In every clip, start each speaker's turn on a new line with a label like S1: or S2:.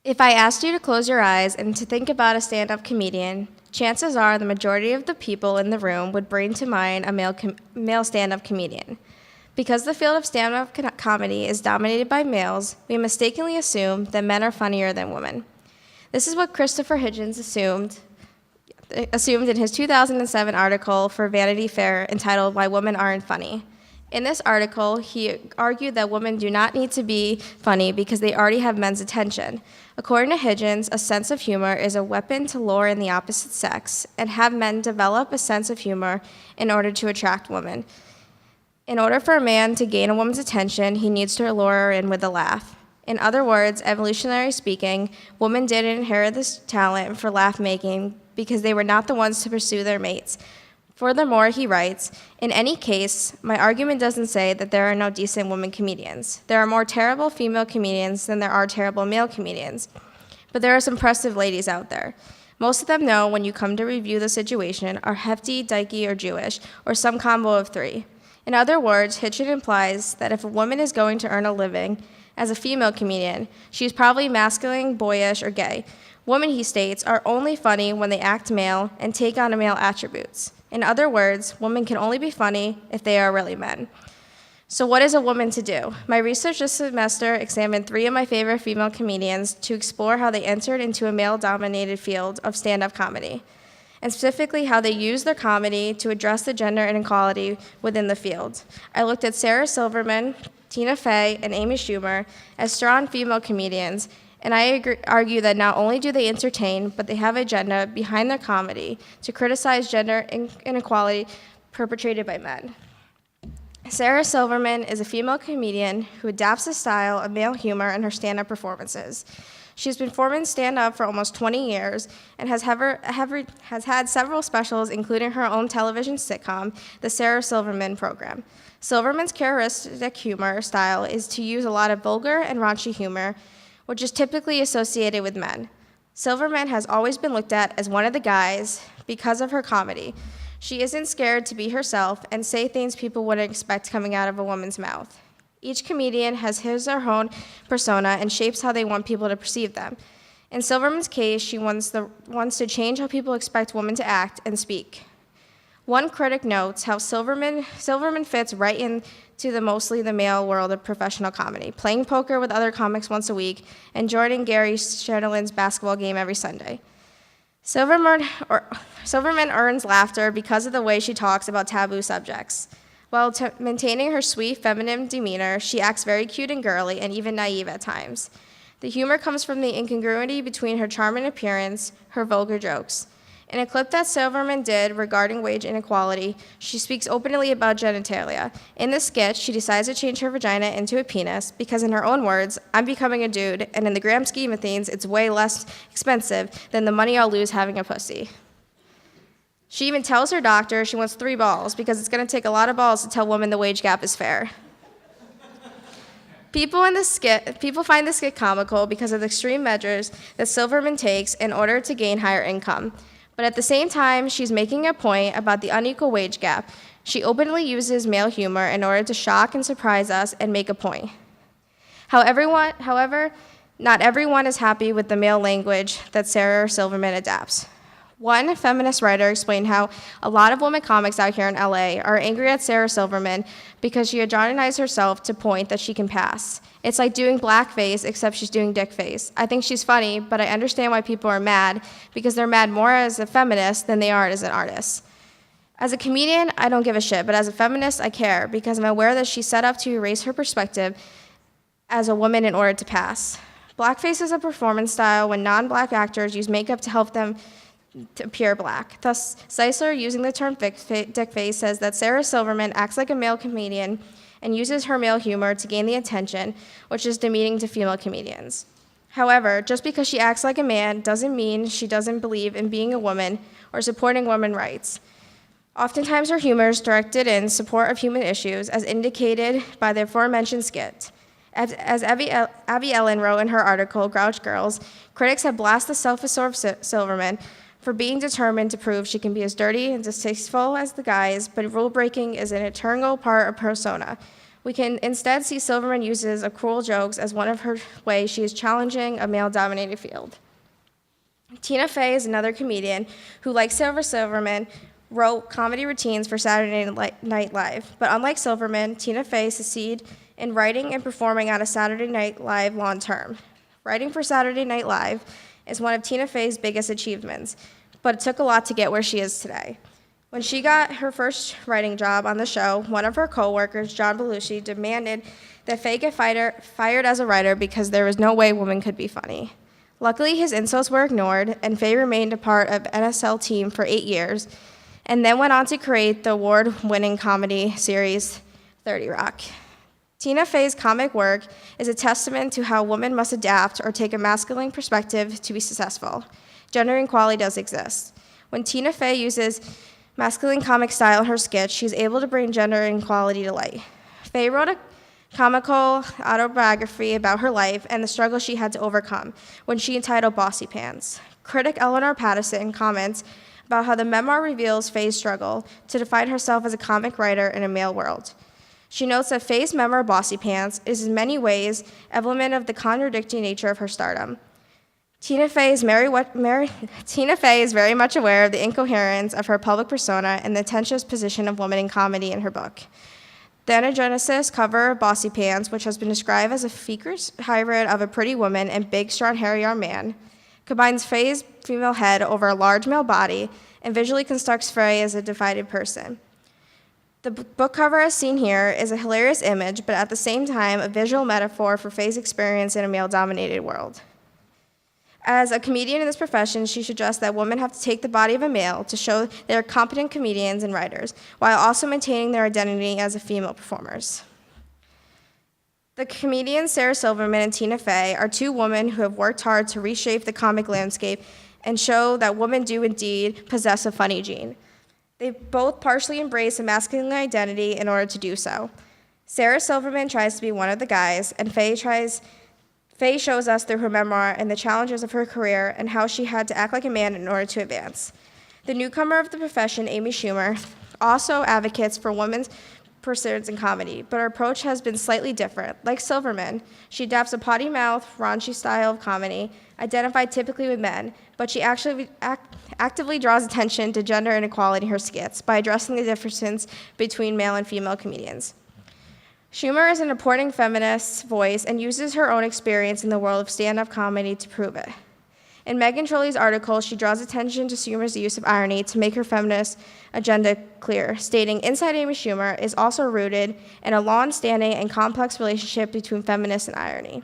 S1: If I asked you to close your eyes and to think about a stand-up comedian, chances are the majority of the people in the room would bring to mind a male stand-up comedian. Because the field of stand-up comedy is dominated by males, we mistakenly assume that men are funnier than women. This is what Christopher Hitchens assumed in his 2007 article for Vanity Fair entitled Why Women Aren't Funny. In this article, he argued that women do not need to be funny because they already have men's attention. According to Hitchens, a sense of humor is a weapon to lure in the opposite sex and have men develop a sense of humor in order to attract women. In order for a man to gain a woman's attention, he needs to lure her in with a laugh. In other words, evolutionarily speaking, women didn't inherit this talent for laugh making because they were not the ones to pursue their mates. Furthermore, he writes, in any case, my argument doesn't say that there are no decent women comedians. There are more terrible female comedians than there are terrible male comedians. But there are some impressive ladies out there. Most of them know when you come to review the situation are hefty, dykey, or Jewish, or some combo of three. In other words, Hitchens implies that if a woman is going to earn a living as a female comedian, she's probably masculine, boyish, or gay. Women, he states, are only funny when they act male and take on male attributes. In other words, women can only be funny if they are really men. So what is a woman to do? My research this semester examined 3 of my favorite female comedians to explore how they entered into a male-dominated field of stand-up comedy, and specifically how they used their comedy to address the gender inequality within the field. I looked at Sarah Silverman, Tina Fey, and Amy Schumer as strong female comedians, and I argue that not only do they entertain, but they have an agenda behind their comedy to criticize gender inequality perpetrated by men. Sarah Silverman is a female comedian who adapts the style of male humor in her stand-up performances. She's been performing stand-up for almost 20 years and has had several specials, including her own television sitcom, The Sarah Silverman Program. Silverman's characteristic humor style is to use a lot of vulgar and raunchy humor, which is typically associated with men. Silverman has always been looked at as one of the guys because of her comedy. She isn't scared to be herself and say things people wouldn't expect coming out of a woman's mouth. Each comedian has his or her own persona and shapes how they want people to perceive them. In Silverman's case, she wants to change how people expect women to act and speak. One critic notes how Silverman fits right into the mostly the male world of professional comedy, playing poker with other comics once a week and joining Gary Sheridan's basketball game every Sunday. Silverman earns laughter because of the way she talks about taboo subjects. While maintaining her sweet, feminine demeanor, she acts very cute and girly and even naive at times. The humor comes from the incongruity between her charming appearance, her vulgar jokes. In a clip that Silverman did regarding wage inequality, she speaks openly about genitalia. In this sketch, she decides to change her vagina into a penis because, in her own words, I'm becoming a dude, and in the grand scheme of things, it's way less expensive than the money I'll lose having a pussy. She even tells her doctor she wants 3 balls because it's going to take a lot of balls to tell women the wage gap is fair. People find this skit comical because of the extreme measures that Silverman takes in order to gain higher income. But at the same time, she's making a point about the unequal wage gap. She openly uses male humor in order to shock and surprise us and make a point. However, not everyone is happy with the male language that Sarah Silverman adapts. One feminist writer explained how a lot of women comics out here in LA are angry at Sarah Silverman because she androgenized herself to point that she can pass. It's like doing blackface, except she's doing dickface. I think she's funny, but I understand why people are mad, because they're mad more as a feminist than they are as an artist. As a comedian, I don't give a shit, but as a feminist, I care, because I'm aware that she's set up to erase her perspective as a woman in order to pass. Blackface is a performance style when non-black actors use makeup to help them to appear black. Thus, Seisler, using the term dickface, says that Sarah Silverman acts like a male comedian and uses her male humor to gain the attention, which is demeaning to female comedians. However, just because she acts like a man doesn't mean she doesn't believe in being a woman or supporting women's rights. Oftentimes, her humor is directed in support of human issues, as indicated by the aforementioned skit. As Abby Ellen wrote in her article, Grouch Girls, critics have blasted the self-absorbed Silverman for being determined to prove she can be as dirty and distasteful as the guys, but rule-breaking is an integral part of persona. We can instead see Silverman uses of cruel jokes as one of her ways she is challenging a male-dominated field. Tina Fey is another comedian who, like Silverman, wrote comedy routines for Saturday Night Live. But unlike Silverman, Tina Fey succeeded in writing and performing on a Saturday Night Live long term. Writing for Saturday Night Live is one of Tina Fey's biggest achievements, but it took a lot to get where she is today. When she got her first writing job on the show, one of her co-workers, John Belushi, demanded that Fey get fired as a writer because there was no way women could be funny. Luckily, his insults were ignored, and Fey remained a part of NSL team for 8 years, and then went on to create the award-winning comedy series 30 Rock. Tina Fey's comic work is a testament to how women must adapt or take a masculine perspective to be successful. Gender equality does exist. When Tina Fey uses masculine comic style in her sketch, she's able to bring gender inequality to light. Fey wrote a comical autobiography about her life and the struggle she had to overcome when she entitled Bossy Pants. Critic Eleanor Patterson comments about how the memoir reveals Fey's struggle to define herself as a comic writer in a male world. She notes that Fey's memoir, Bossy Pants, is in many ways emblem of the contradicting nature of her stardom. Tina Fey is very much aware of the incoherence of her public persona and the tenuous position of women in comedy in her book. The Anagenesis cover of Bossy Pants, which has been described as a fecus hybrid of a pretty woman and big, strong, hairy man, combines Fey's female head over a large male body and visually constructs Fey as a divided person. The book cover as seen here is a hilarious image, but at the same time, a visual metaphor for Fey's experience in a male-dominated world. As a comedian in this profession, she suggests that women have to take the body of a male to show they are competent comedians and writers, while also maintaining their identity as a female performers. The comedians Sarah Silverman and Tina Fey are two women who have worked hard to reshape the comic landscape and show that women do indeed possess a funny gene. They both partially embrace a masculine identity in order to do so. Sarah Silverman tries to be one of the guys, and Fey shows us through her memoir and the challenges of her career and how she had to act like a man in order to advance. The newcomer of the profession, Amy Schumer, also advocates for women's pursuits in comedy, but her approach has been slightly different. Like Silverman, she adapts a potty-mouthed, raunchy style of comedy, identified typically with men, but she actually actively draws attention to gender inequality in her skits by addressing the differences between male and female comedians. Schumer is an important feminist voice and uses her own experience in the world of stand-up comedy to prove it. In Megan Trulli's article, she draws attention to Schumer's use of irony to make her feminist agenda clear, stating, "Inside Amy Schumer is also rooted in a long-standing and complex relationship between feminists and irony."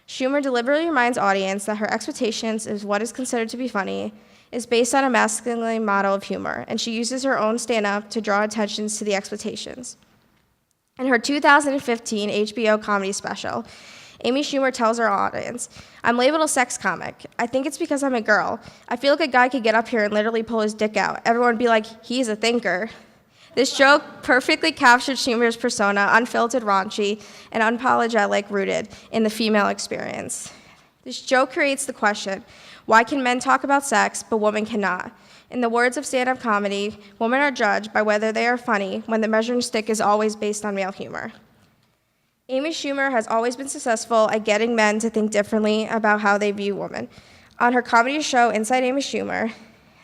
S1: Schumer deliberately reminds audience that her expectations of what is considered to be funny is based on a masculine model of humor, and she uses her own stand-up to draw attention to the expectations. In her 2015 HBO comedy special, Amy Schumer tells her audience, "I'm labeled a sex comic. I think it's because I'm a girl. I feel like a guy could get up here and literally pull his dick out. Everyone would be like, he's a thinker." This joke perfectly captured Schumer's persona, unfiltered, raunchy, and unapologetic, rooted in the female experience. This joke creates the question, why can men talk about sex, but women cannot? In the words of stand-up comedy, women are judged by whether they are funny when the measuring stick is always based on male humor. Amy Schumer has always been successful at getting men to think differently about how they view women. On her comedy show, Inside Amy Schumer,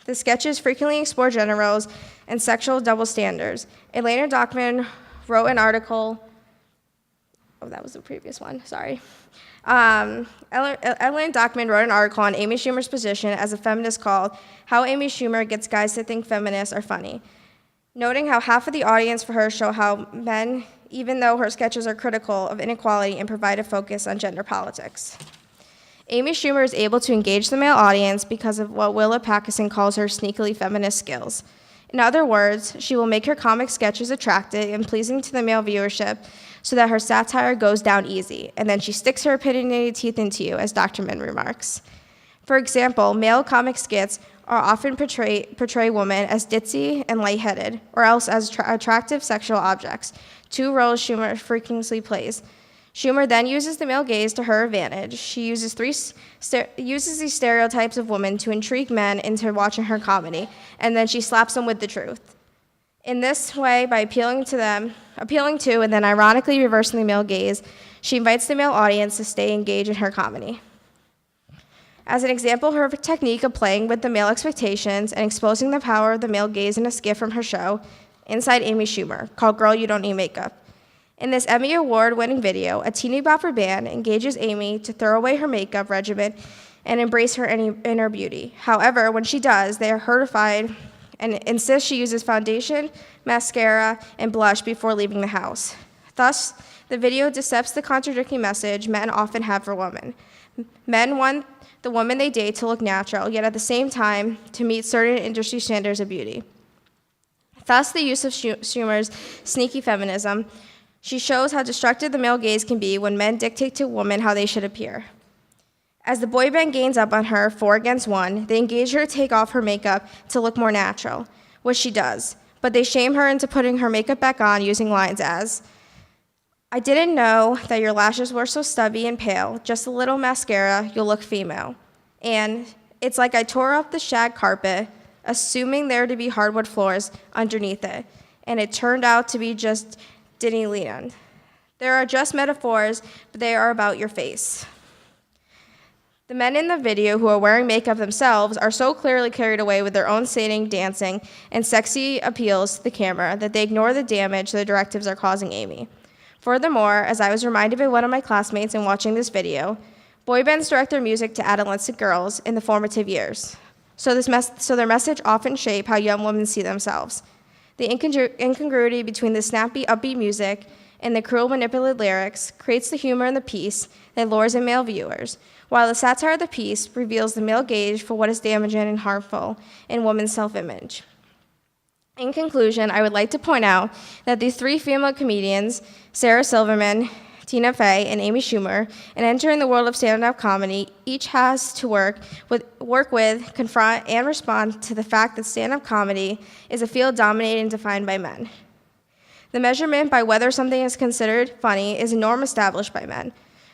S1: the sketches frequently explore gender roles and sexual double standards. Elena Dockman wrote an article, that was the previous one, sorry. Ellen Dockman wrote an article on Amy Schumer's position as a feminist called "How Amy Schumer Gets Guys to Think Feminists Are Funny," noting how half of the audience for her show how men, even though her sketches are critical of inequality and provide a focus on gender politics. Amy Schumer is able to engage the male audience because of what Willa Pakistan calls her sneakily feminist skills. In other words, she will make her comic sketches attractive and pleasing to the male viewership so that her satire goes down easy, and then she sticks her opinionated teeth into you, as Dr. Min remarks. For example, male comic skits are often portray women as ditzy and lightheaded, or else as attractive sexual objects, two roles Schumer frequently plays. Schumer then uses the male gaze to her advantage. She uses these stereotypes of women to intrigue men into watching her comedy, and then she slaps them with the truth. In this way, by appealing to and then ironically reversing the male gaze, she invites the male audience to stay engaged in her comedy. As an example, her technique of playing with the male expectations and exposing the power of the male gaze in a skit from her show, Inside Amy Schumer, called Girl, You Don't Need Makeup. In this Emmy Award-winning video, a teeny bopper band engages Amy to throw away her makeup regimen and embrace her inner beauty. However, when she does, they are horrified and insist she uses foundation, mascara, and blush before leaving the house. Thus, the video decepts the contradicting message men often have for women. Men want the woman they date to look natural, yet at the same time to meet certain industry standards of beauty. Thus, the use of Schumer's sneaky feminism, she shows how destructive the male gaze can be when men dictate to women how they should appear. As the boy band gains up on her 4 against 1, they engage her to take off her makeup to look more natural, which she does, but they shame her into putting her makeup back on using lines as, "I didn't know that your lashes were so stubby and pale, just a little mascara, you'll look female." And, "It's like I tore up the shag carpet, assuming there to be hardwood floors underneath it, and it turned out to be just linen." There are just metaphors, but they are about your face. The men in the video who are wearing makeup themselves are so clearly carried away with their own singing, dancing, and sexy appeals to the camera that they ignore the damage the directives are causing Amy. Furthermore, as I was reminded by one of my classmates in watching this video, boy bands direct their music to adolescent girls in the formative years. So their message often shape how young women see themselves. The incongruity between the snappy, upbeat music and the cruel, manipulative lyrics creates the humor in the piece that lures in male viewers, while the satire of the piece reveals the male gaze for what is damaging and harmful in women's self-image. In conclusion, I would like to point out that these 3 female comedians, Sarah Silverman, Tina Fey, and Amy Schumer, in entering the world of stand-up comedy, each has to work with, confront, and respond to the fact that stand-up comedy is a field dominated and defined by men. The measurement by whether something is considered funny is a norm established by men.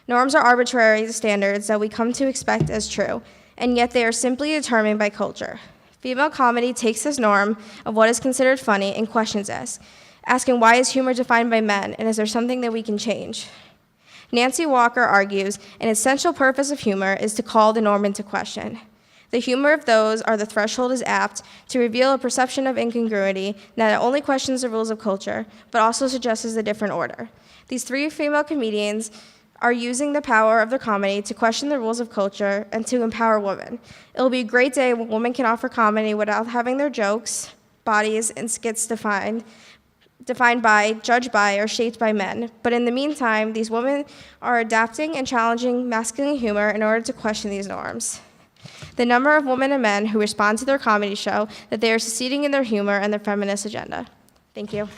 S1: Norms are arbitrary standards that we come to expect as true, and yet they are simply determined by culture. Female comedy takes this norm of what is considered funny and questions us, asking why is humor defined by men, and is there something that we can change? Nancy Walker argues an essential purpose of humor is to call the norm into question. The humor of those are the threshold is apt to reveal a perception of incongruity that not only questions the rules of culture, but also suggests a different order. These 3 female comedians are using the power of their comedy to question the rules of culture and to empower women. It will be a great day when women can offer comedy without having their jokes, bodies, and skits defined by, judged by, or shaped by men. But in the meantime, these women are adapting and challenging masculine humor in order to question these norms. The number of women and men who respond to their comedy show that they are succeeding in their humor and their feminist agenda. Thank you.